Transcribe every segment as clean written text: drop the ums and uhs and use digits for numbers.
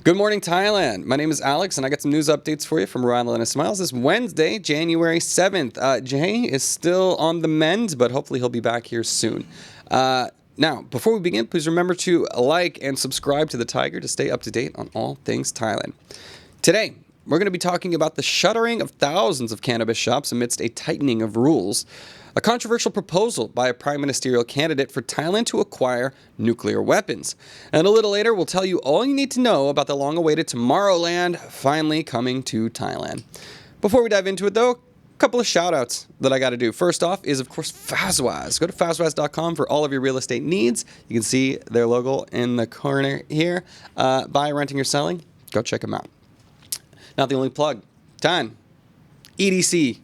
Good morning, Thailand. My name is Alex, and I got some news updates for you from Rhode Island Smiles. This Wednesday, January 7th. Jay is still on the mend, but hopefully he'll be back here soon. Now, before we begin, please remember to like and subscribe to the Thaiger to stay up to date on all things Thailand. Today, we're going to be talking about the shuttering of thousands of cannabis shops amidst a tightening of rules, a controversial proposal by a Prime Ministerial candidate for Thailand to acquire nuclear weapons. And a little later, we'll tell you all you need to know about the long-awaited Tomorrowland finally coming to Thailand. Before we dive into it, though, a couple of shout-outs that I got to do. First off is, of course, Fazwaz. Go to Fazwaz.com for all of your real estate needs. You can see their logo in the corner here. Buying, renting, or selling, go check them out. Not the only plug. Time. EDC.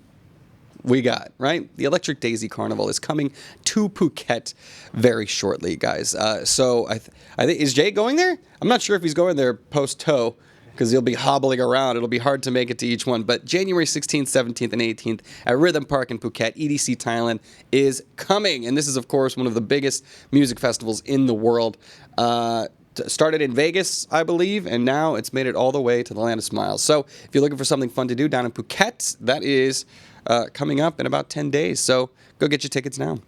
We got, right? The Electric Daisy Carnival is coming to Phuket very shortly, guys. So I think, is Jay going there? I'm not sure if he's going there post-tow because he'll be hobbling around. It'll be hard to make it to each one. But January 16th, 17th, and 18th at Rhythm Park in Phuket, EDC Thailand is coming. And this is, of course, one of the biggest music festivals in the world. Started in Vegas, I believe, and now it's made it all the way to the Land of Smiles. So if you're looking for something fun to do down in Phuket, that is coming up in about 10 days. So go get your tickets now.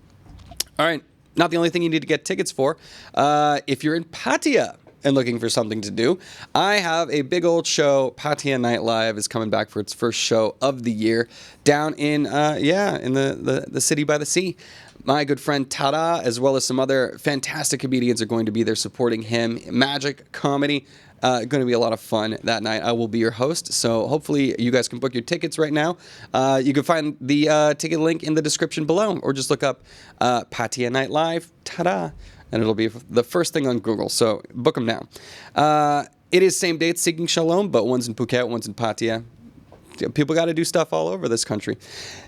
All right, not the only thing you need to get tickets for. If you're in Pattaya and looking for something to do, I have a big old show. Pattaya Night Live is coming back for its first show of the year down in the city by the sea. My good friend Tada, as well as some other fantastic comedians, are going to be there supporting him. Magic, comedy, going to be a lot of fun that night. I will be your host, so hopefully you guys can book your tickets right now. You can find the ticket link in the description below, or just look up Pattaya Night Live, Tada, and it'll be the first thing on Google, so book them now. It is same dates, Seeking Shalom, but one's in Phuket, one's in Pattaya. People got to do stuff all over this country.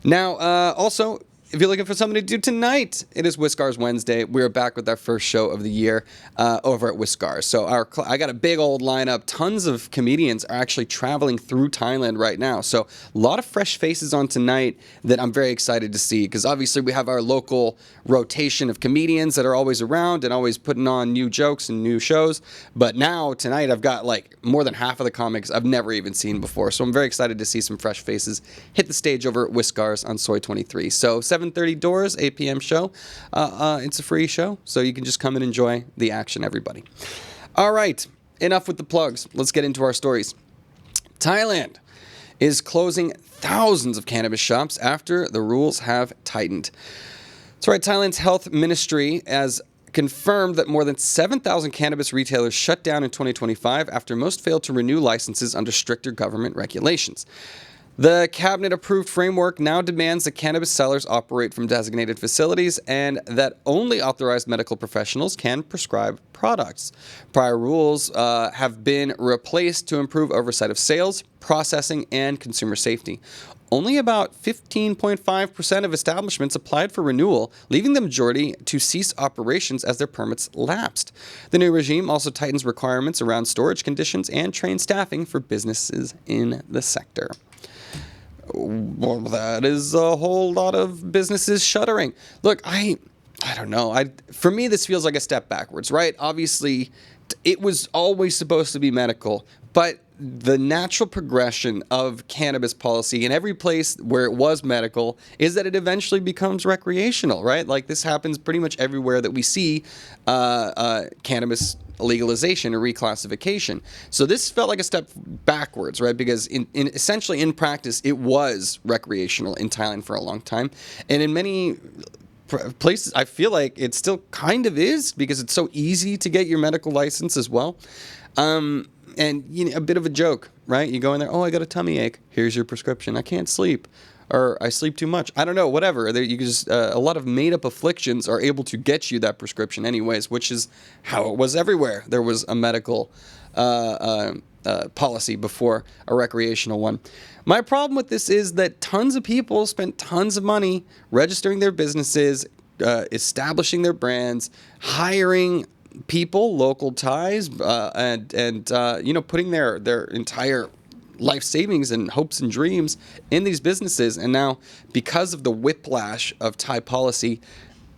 Now, also, if you're looking for something to do tonight, it is Whiskars Wednesday. We're back with our first show of the year over at Whiskars. So I got a big old lineup. Tons of comedians are actually traveling through Thailand right now. So a lot of fresh faces on tonight that I'm very excited to see, because obviously we have our local rotation of comedians that are always around and always putting on new jokes and new shows. But now, tonight, I've got like more than half of the comics I've never even seen before. So I'm very excited to see some fresh faces hit the stage over at Whiskars on Soy 23. So 7:30 doors, 8 p.m. show. It's a free show, so you can just come and enjoy the action, everybody. All right, enough with the plugs. Let's get into our stories. Thailand is closing thousands of cannabis shops after the rules have tightened. That's right, Thailand's health ministry has confirmed that more than 7,000 cannabis retailers shut down in 2025 after most failed to renew licenses under stricter government regulations. The cabinet-approved framework now demands that cannabis sellers operate from designated facilities and that only authorized medical professionals can prescribe products. Prior rules have been replaced to improve oversight of sales, processing, and consumer safety. Only about 15.5% of establishments applied for renewal, leaving the majority to cease operations as their permits lapsed. The new regime also tightens requirements around storage conditions and trained staffing for businesses in the sector. Well, that is a whole lot of businesses shuttering. Look, I don't know. For me, this feels like a step backwards, right? Obviously, it was always supposed to be medical, but the natural progression of cannabis policy in every place where it was medical is that it eventually becomes recreational, right? Like this happens pretty much everywhere that we see cannabis legalization or reclassification. So this felt like a step backwards, right? Because essentially in practice, it was recreational in Thailand for a long time. And in many places, I feel like it still kind of is, because it's so easy to get your medical license as well. And a bit of a joke, right? You go in there, oh, I got a tummy ache. Here's your prescription. I can't sleep, or I sleep too much. I don't know, whatever. You just a lot of made-up afflictions are able to get you that prescription, anyways, which is how it was everywhere. There was a medical policy before a recreational one. My problem with this is that tons of people spent tons of money registering their businesses, establishing their brands, hiring people, local ties, and putting their entire life savings and hopes and dreams in these businesses. And now, because of the whiplash of Thai policy,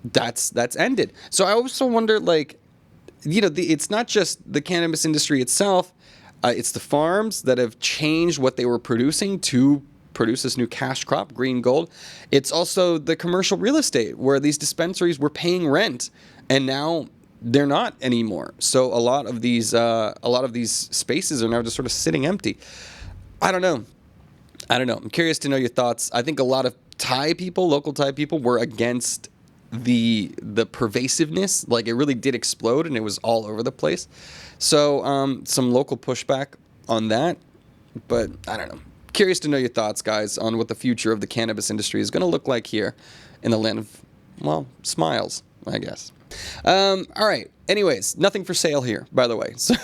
that's ended. So I also wonder, it's not just the cannabis industry itself. It's the farms that have changed what they were producing to produce this new cash crop, green gold. It's also the commercial real estate where these dispensaries were paying rent, and now they're not anymore. So a lot of these spaces are now just sort of sitting empty. I don't know. I'm curious to know your thoughts. I think a lot of local Thai people, were against the pervasiveness. Like, it really did explode, and it was all over the place. So some local pushback on that. But I don't know. Curious to know your thoughts, guys, on what the future of the cannabis industry is going to look like here in the land of, well, smiles, I guess. All right. Anyways, nothing for sale here, by the way. So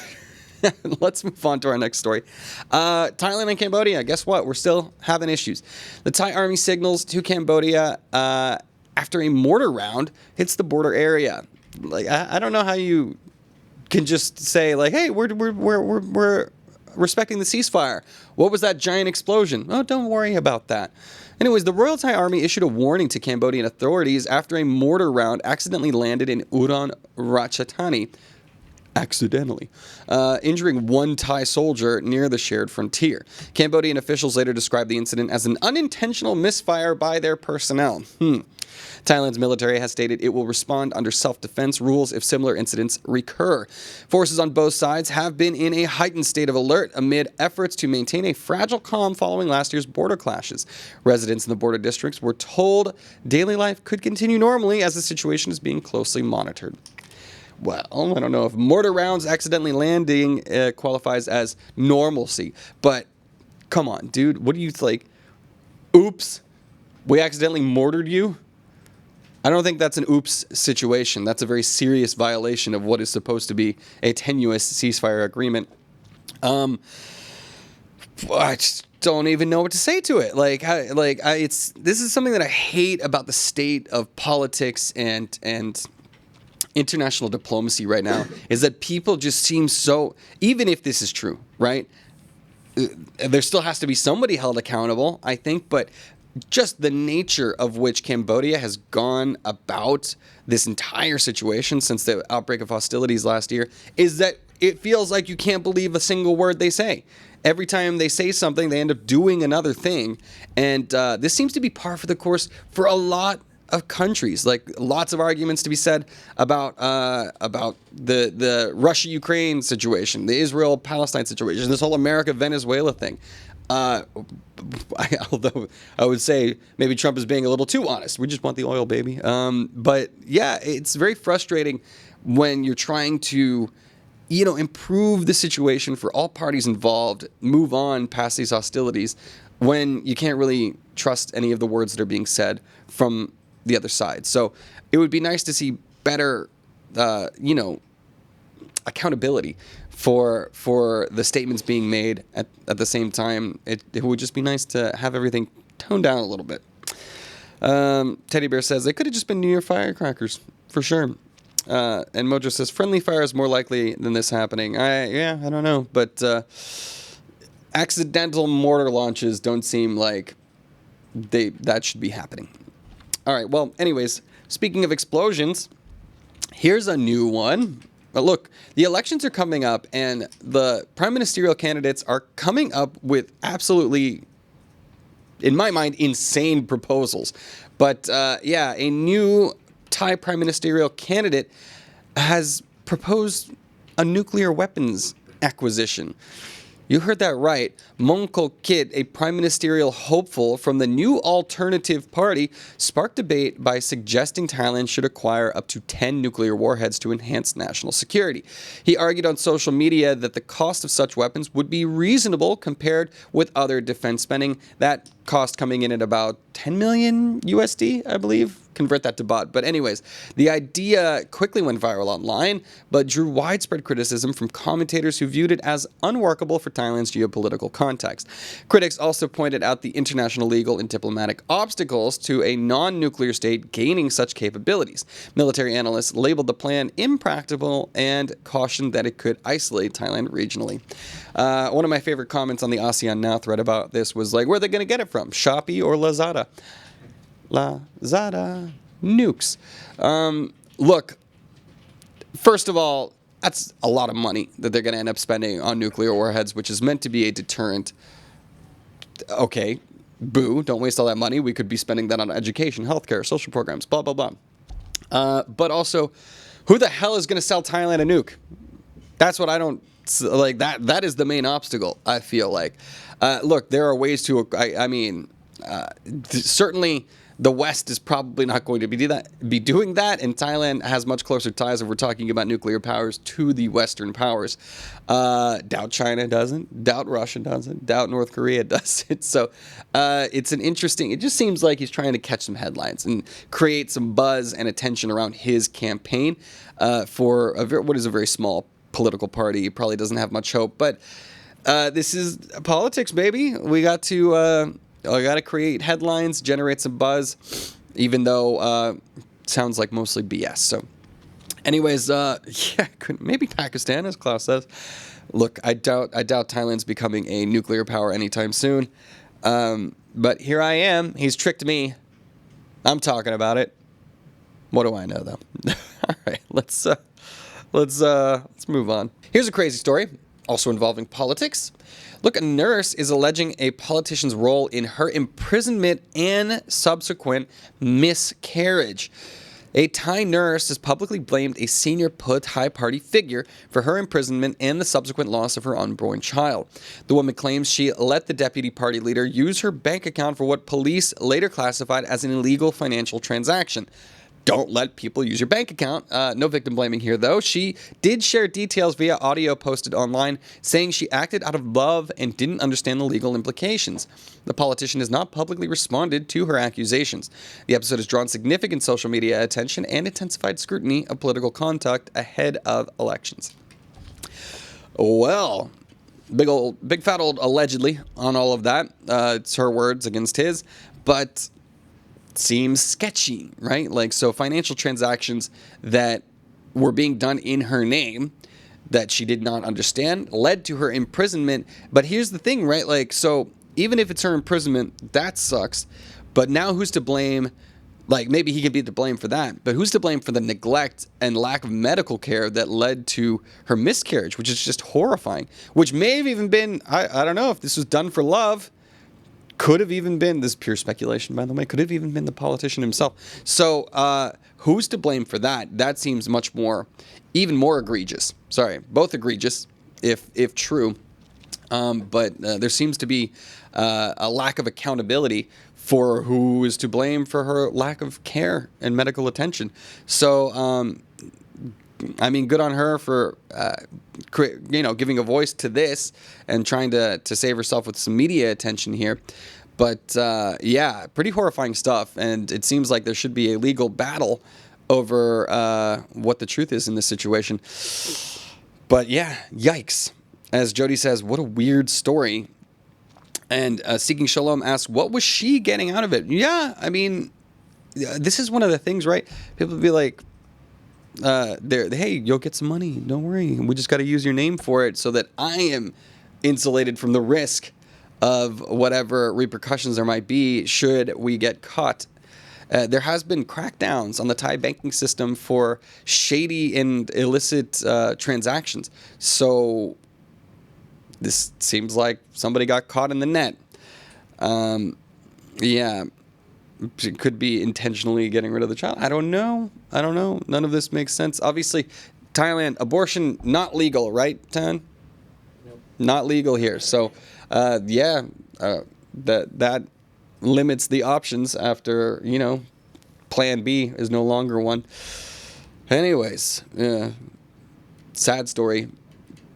let's move on to our next story. Thailand and Cambodia. Guess what? We're still having issues. The Thai army signals to Cambodia after a mortar round hits the border area. Like, I don't know how you can just say, like, hey, we're respecting the ceasefire. What was that giant explosion? Oh, don't worry about that. Anyways, the Royal Thai Army issued a warning to Cambodian authorities after a mortar round accidentally landed in Udon Ratchathani, injuring one Thai soldier near the shared frontier. Cambodian officials later described the incident as an unintentional misfire by their personnel. Thailand's military has stated it will respond under self-defense rules if similar incidents recur. Forces on both sides have been in a heightened state of alert amid efforts to maintain a fragile calm following last year's border clashes. Residents in the border districts were told daily life could continue normally as the situation is being closely monitored. Well, I don't know if mortar rounds accidentally landing qualifies as normalcy, but come on, dude. What do you think? Oops, we accidentally mortared you? I don't think that's an oops situation. That's a very serious violation of what is supposed to be a tenuous ceasefire agreement. I just don't even know what to say to it. This is something that I hate about the state of politics and international diplomacy right now, is that people just seem so, even if this is true, right? There still has to be somebody held accountable, I think, but just the nature of which Cambodia has gone about this entire situation since the outbreak of hostilities last year is that it feels like you can't believe a single word they say. Every time they say something, they end up doing another thing. And this seems to be par for the course for a lot of countries. Like, lots of arguments to be said about the Russia-Ukraine situation, the Israel-Palestine situation, this whole America-Venezuela thing. Although I would say maybe Trump is being a little too honest. We just want the oil, baby. But yeah, it's very frustrating when you're trying to, improve the situation for all parties involved, move on past these hostilities, when you can't really trust any of the words that are being said from the other side. So it would be nice to see better, accountability for the statements being made at the same time. It would just be nice to have everything toned down a little bit. Teddy Bear says they could have just been New Year firecrackers for sure. And Mojo says friendly fire is more likely than this happening. I don't know, but accidental mortar launches don't seem like that should be happening. All right. Well, anyways, speaking of explosions, here's a new one. But look, the elections are coming up, and the Prime Ministerial candidates are coming up with absolutely, in my mind, insane proposals. But a new Thai Prime Ministerial candidate has proposed a nuclear weapons acquisition. You heard that right. Mongkol Kit, a prime ministerial hopeful from the New Alternative Party, sparked debate by suggesting Thailand should acquire up to 10 nuclear warheads to enhance national security. He argued on social media that the cost of such weapons would be reasonable compared with other defense spending. That cost coming in at about 10 million USD, I believe. Convert that to baht. But anyways, the idea quickly went viral online, but drew widespread criticism from commentators who viewed it as unworkable for Thailand's geopolitical context. Critics also pointed out the international legal and diplomatic obstacles to a non-nuclear state gaining such capabilities. Military analysts labeled the plan impractical and cautioned that it could isolate Thailand regionally. One of my favorite comments on the ASEAN Now thread about this was like, where are they going to get it from? Shopee or Lazada? Lazada nukes. Look, first of all, That's a lot of money that they're going to end up spending on nuclear warheads, which is meant to be a deterrent. Okay, boo, don't waste all that money. We could be spending that on education, healthcare, social programs, blah, blah, blah. But also, who the hell is going to sell Thailand a nuke? That's what I don't like. That is the main obstacle, I feel like. Look, there are ways to, certainly the West is probably not going to be doing that, and Thailand has much closer ties if we're talking about nuclear powers to the Western powers. Doubt China doesn't, doubt Russia doesn't, doubt North Korea does it. So it's an interesting, it just seems like he's trying to catch some headlines and create some buzz and attention around his campaign for what is a very small political party. He probably doesn't have much hope, but this is politics, baby. We got to create headlines, generate some buzz, even though sounds like mostly BS. So, anyways, maybe Pakistan, as Klaus says. Look, I doubt Thailand's becoming a nuclear power anytime soon. But here I am. He's tricked me. I'm talking about it. What do I know, though? All right, let's move on. Here's a crazy story, also involving politics. Look, a nurse is alleging a politician's role in her imprisonment and subsequent miscarriage. A Thai nurse has publicly blamed a senior Thai party figure for her imprisonment and the subsequent loss of her unborn child. The woman claims she let the deputy party leader use her bank account for what police later classified as an illegal financial transaction. Don't let people use your bank account. No victim blaming here, though. She did share details via audio posted online, saying she acted out of love and didn't understand the legal implications. The politician has not publicly responded to her accusations. The episode has drawn significant social media attention and intensified scrutiny of political conduct ahead of elections. Well, big fat old allegedly on all of that. It's her words against his, but seems sketchy, right? Like, so financial transactions that were being done in her name that she did not understand led to her imprisonment. But here's the thing, right? Like, so even if it's her imprisonment, that sucks. But now who's to blame? Like, maybe he could be to blame for that, but who's to blame for the neglect and lack of medical care that led to her miscarriage, which is just horrifying, which may have even been, I don't know if this was done for love. Could have even been, this is pure speculation, by the way, could have even been the politician himself. So who's to blame for that? That seems even more egregious. Sorry, both egregious, if true. But there seems to be a lack of accountability for who is to blame for her lack of care and medical attention. So, good on her for giving a voice to this and trying to save herself with some media attention here. But pretty horrifying stuff. And it seems like there should be a legal battle over what the truth is in this situation. But yeah, yikes. As Jody says, what a weird story. And Seeking Shalom asks, what was she getting out of it? Yeah, this is one of the things, right? People be like, hey, you'll get some money. Don't worry. We just got to use your name for it so that I am insulated from the risk of whatever repercussions there might be should we get caught. There has been crackdowns on the Thai banking system for shady and illicit transactions. So this seems like somebody got caught in the net. It could be intentionally getting rid of the child. I don't know. None of this makes sense. Obviously, Thailand, abortion, not legal, right, Tan? Nope. Not legal here. So, that limits the options after, Plan B is no longer one. Anyways, sad story.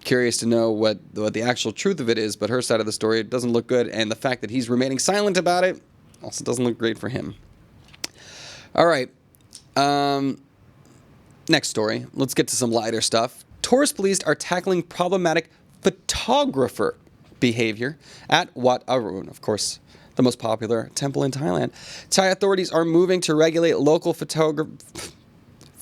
Curious to know what the actual truth of it is, but her side of the story doesn't look good, and the fact that he's remaining silent about it also doesn't look great for him. All right. Next story. Let's get to some lighter stuff. Tourist police are tackling problematic photographer behavior at Wat Arun, of course, the most popular temple in Thailand. Thai authorities are moving to regulate local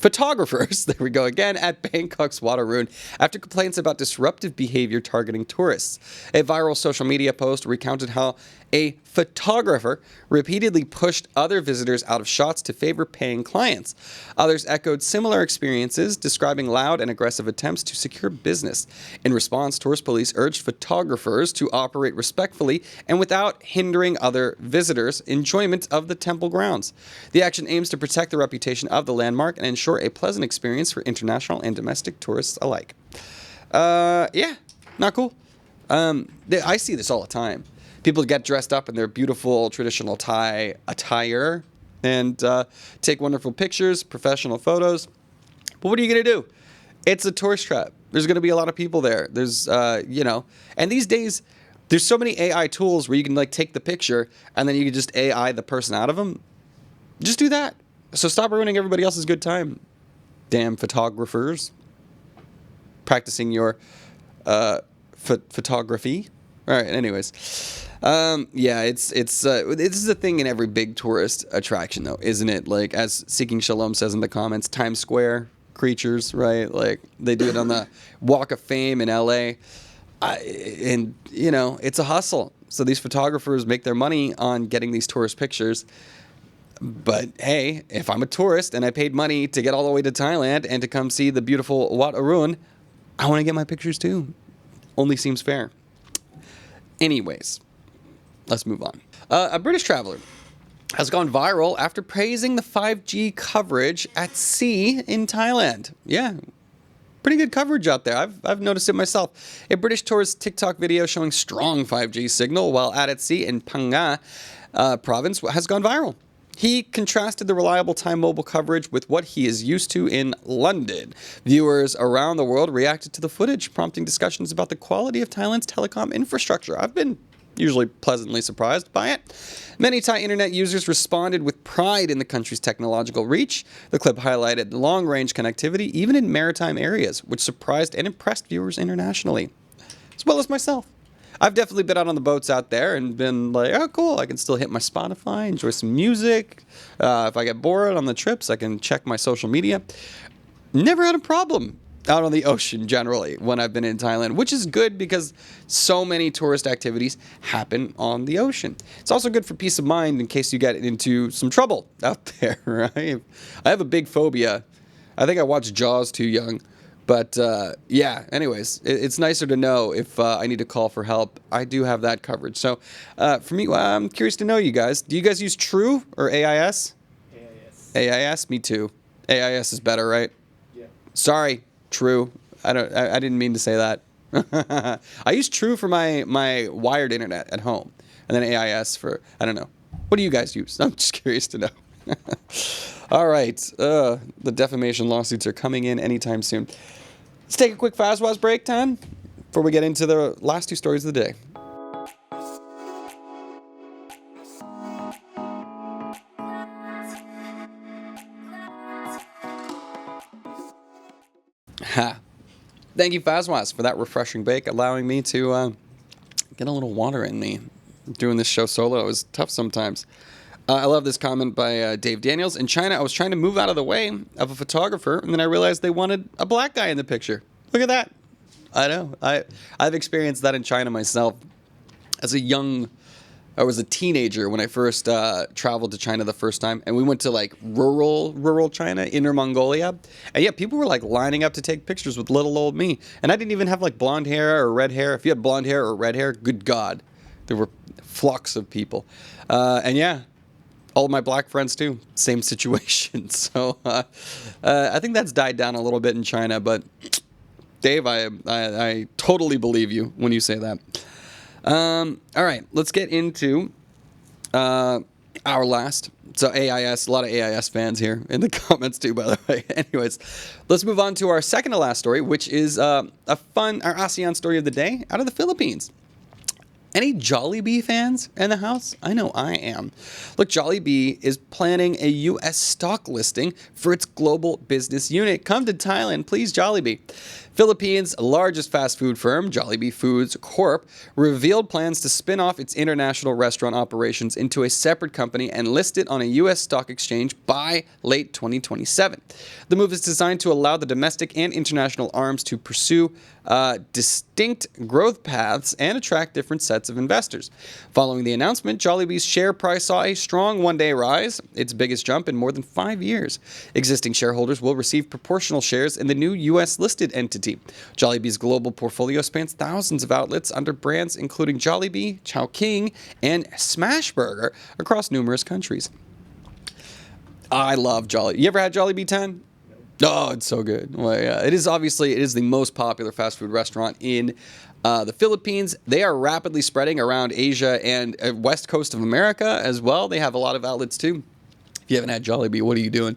photographers, there we go again, at Bangkok's Wat Arun after complaints about disruptive behavior targeting tourists. A viral social media post recounted how a photographer repeatedly pushed other visitors out of shots to favor paying clients. Others echoed similar experiences, describing loud and aggressive attempts to secure business. In response, tourist police urged photographers to operate respectfully and without hindering other visitors' enjoyment of the temple grounds. The action aims to protect the reputation of the landmark and ensure a pleasant experience for international and domestic tourists alike. Yeah, not cool. I see this all the time. People get dressed up in their beautiful traditional Thai attire and take wonderful pictures, professional photos. But what are you going to do? It's a tourist trap. There's going to be a lot of people there. There's, and these days, there's so many AI tools where you can like take the picture and then you can just AI the person out of them. Just do that. So stop ruining everybody else's good time. Damn photographers. Practicing your photography. All right, anyways. This is a thing in every big tourist attraction, though, isn't it? Like, as Seeking Shalom says in the comments, Times Square creatures, right? Like, they do it on the Walk of Fame in LA. It's a hustle. So these photographers make their money on getting these tourist pictures. But hey, if I'm a tourist and I paid money to get all the way to Thailand and to come see the beautiful Wat Arun, I want to get my pictures too. Only seems fair. Anyways, let's move on. A British traveler has gone viral after praising the 5G coverage at sea in Thailand. Yeah, pretty good coverage out there. I've noticed it myself. A British tourist TikTok video showing strong 5G signal while at sea in Phang Nga province has gone viral. He contrasted the reliable Thai mobile coverage with what he is used to in London. Viewers around the world reacted to the footage, prompting discussions about the quality of Thailand's telecom infrastructure. I've been usually pleasantly surprised by it. Many Thai internet users responded with pride in the country's technological reach. The clip highlighted long-range connectivity, even in maritime areas, which surprised and impressed viewers internationally, as well as myself. I've definitely been out on the boats out there and been like, oh, cool, I can still hit my Spotify, enjoy some music. If I get bored on the trips, I can check my social media. Never had a problem out on the ocean generally when I've been in Thailand, which is good because so many tourist activities happen on the ocean. It's also good for peace of mind in case you get into some trouble out there, right? I have a big phobia. I think I watched Jaws too young. But, anyways, it's nicer to know if I need to call for help. I do have that coverage. So, for me, I'm curious to know you guys. Do you guys use True or AIS? AIS. AIS? Me too. AIS is better, right? Yeah. Sorry, True. I didn't mean to say that. I use True for my wired internet at home. And then AIS for, I don't know. What do you guys use? I'm just curious to know. All right. The defamation lawsuits are coming in anytime soon. Let's take a quick Fazwaz break time before we get into the last two stories of the day. Ha. Thank you, Fazwaz, for that refreshing break, allowing me to get a little water in me. Doing this show solo is tough sometimes. I love this comment by Dave Daniels. In China, I was trying to move out of the way of a photographer, and then I realized they wanted a black guy in the picture. Look at that. I know. I've experienced that in China myself. I was a teenager when I first traveled to China the first time, and we went to like rural China, Inner Mongolia. And yeah, people were like lining up to take pictures with little old me. And I didn't even have like blonde hair or red hair. If you had blonde hair or red hair, good God, there were flocks of people. And yeah, all of my black friends too, same situation. So I think that's died down a little bit in China, but Dave, I totally believe you when you say that. All right, let's get into our last. So AIS, a lot of AIS fans here in the comments too, by the way. Anyways, let's move on to our second to last story, which is our ASEAN story of the day out of the Philippines. Any Jollibee fans in the house? I know I am. Look, Jollibee is planning a U.S. stock listing for its global business unit. Come to Thailand, please, Jollibee. Philippines' largest fast food firm, Jollibee Foods Corp., revealed plans to spin off its international restaurant operations into a separate company and list it on a U.S. stock exchange by late 2027. The move is designed to allow the domestic and international arms to pursue distinct growth paths and attract different sets of investors. Following the announcement, Jollibee's share price saw a strong one-day rise, its biggest jump in more than 5 years. Existing shareholders will receive proportional shares in the new U.S.-listed entity. Jollibee's global portfolio spans thousands of outlets under brands including Jollibee, Chowking, and Smashburger across numerous countries. I love Jollibee. You ever had Jollibee 10? Oh, it's so good. Well, yeah, it is the most popular fast food restaurant in the Philippines. They are rapidly spreading around Asia and west coast of America as well. They have a lot of outlets too. If you haven't had Jollibee, what are you doing?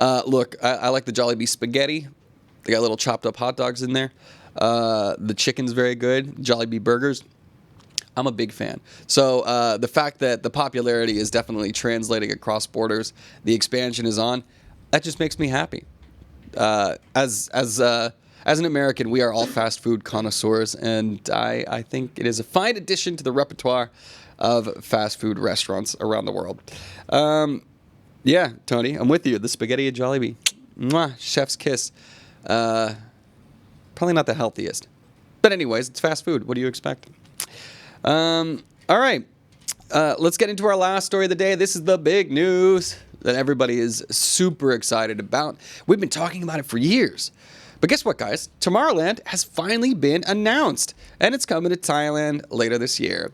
Look, I like the Jollibee spaghetti. They got little chopped up hot dogs in there. The chicken's very good. Jollibee burgers. I'm a big fan. So the fact that the popularity is definitely translating across borders, the expansion is on, that just makes me happy. As an American, we are all fast food connoisseurs, and I think it is a fine addition to the repertoire of fast food restaurants around the world. Yeah, Tony, I'm with you. The spaghetti at Jollibee. Mwah, chef's kiss. Probably not the healthiest. But anyways, it's fast food. What do you expect? All right. Let's get into our last story of the day. This is the big news that everybody is super excited about. We've been talking about it for years. But guess what, guys? Tomorrowland has finally been announced, and it's coming to Thailand later this year.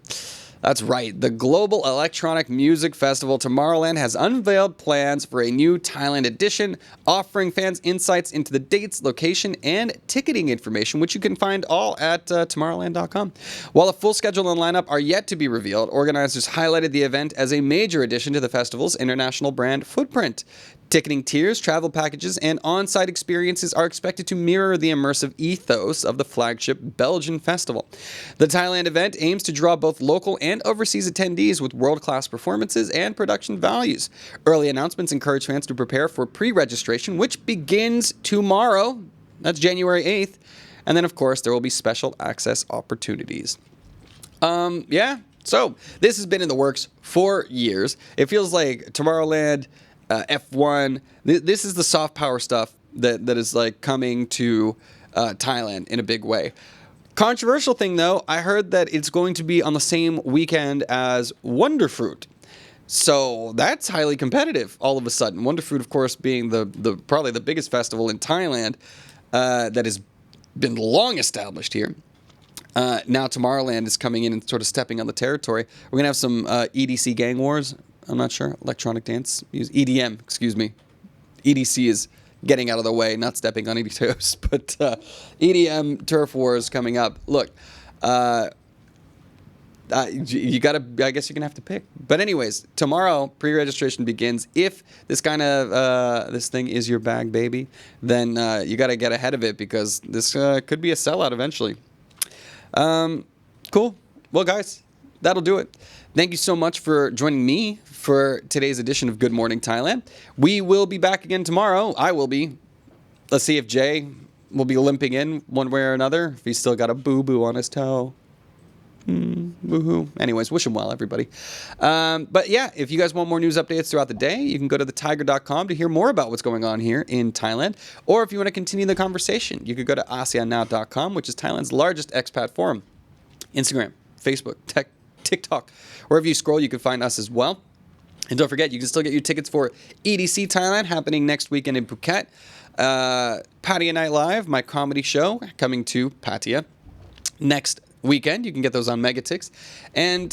That's right. The global electronic music festival Tomorrowland has unveiled plans for a new Thailand edition, offering fans insights into the dates, location, and ticketing information, which you can find all at Tomorrowland.com. While a full schedule and lineup are yet to be revealed, organizers highlighted the event as a major addition to the festival's international brand footprint. Ticketing tiers, travel packages, and on-site experiences are expected to mirror the immersive ethos of the flagship Belgian festival. The Thailand event aims to draw both local and overseas attendees with world-class performances and production values. Early announcements encourage fans to prepare for pre-registration, which begins tomorrow. That's January 8th. And then, of course, there will be special access opportunities. So this has been in the works for years. It feels like Tomorrowland, F1, this is the soft power stuff that is like coming to Thailand in a big way. Controversial thing though, I heard that it's going to be on the same weekend as Wonderfruit. So that's highly competitive all of a sudden. Wonderfruit, of course, being the probably the biggest festival in Thailand that has been long established here. Now Tomorrowland is coming in and sort of stepping on the territory. We're going to have some EDC gang wars. I'm not sure. Electronic dance. EDM, excuse me. EDC is getting out of the way, not stepping on any toes. But EDM turf wars coming up. Look, you gotta. I guess you're gonna have to pick. But anyways, tomorrow pre-registration begins. If this kind of this thing is your bag, baby, then you gotta get ahead of it because this could be a sellout eventually. Cool. Well, guys, that'll do it. Thank you so much for joining me for today's edition of Good Morning Thailand. We will be back again tomorrow. I will be. Let's see if Jay will be limping in one way or another. If he's still got a boo-boo on his toe. Woohoo. Anyways, wish him well, everybody. But yeah, if you guys want more news updates throughout the day, you can go to thetiger.com to hear more about what's going on here in Thailand. Or if you want to continue the conversation, you could go to ASEANnow.com, which is Thailand's largest expat forum. Instagram, Facebook, TikTok. Wherever you scroll, you can find us as well. And don't forget, you can still get your tickets for EDC Thailand happening next weekend in Phuket. Pattaya Night Live, my comedy show, coming to Pattaya next weekend. You can get those on Megatix. And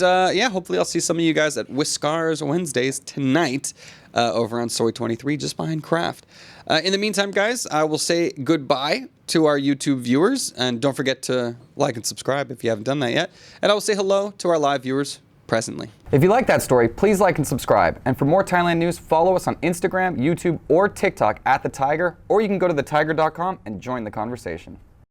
hopefully I'll see some of you guys at Whiskars Wednesdays tonight over on Soy 23, just behind Craft. In the meantime, guys, I will say goodbye to our YouTube viewers. And don't forget to like and subscribe if you haven't done that yet. And I will say hello to our live viewers presently. If you like that story, please like and subscribe. And for more Thailand news, follow us on Instagram, YouTube, or TikTok at The Thaiger, or you can go to thetiger.com and join the conversation.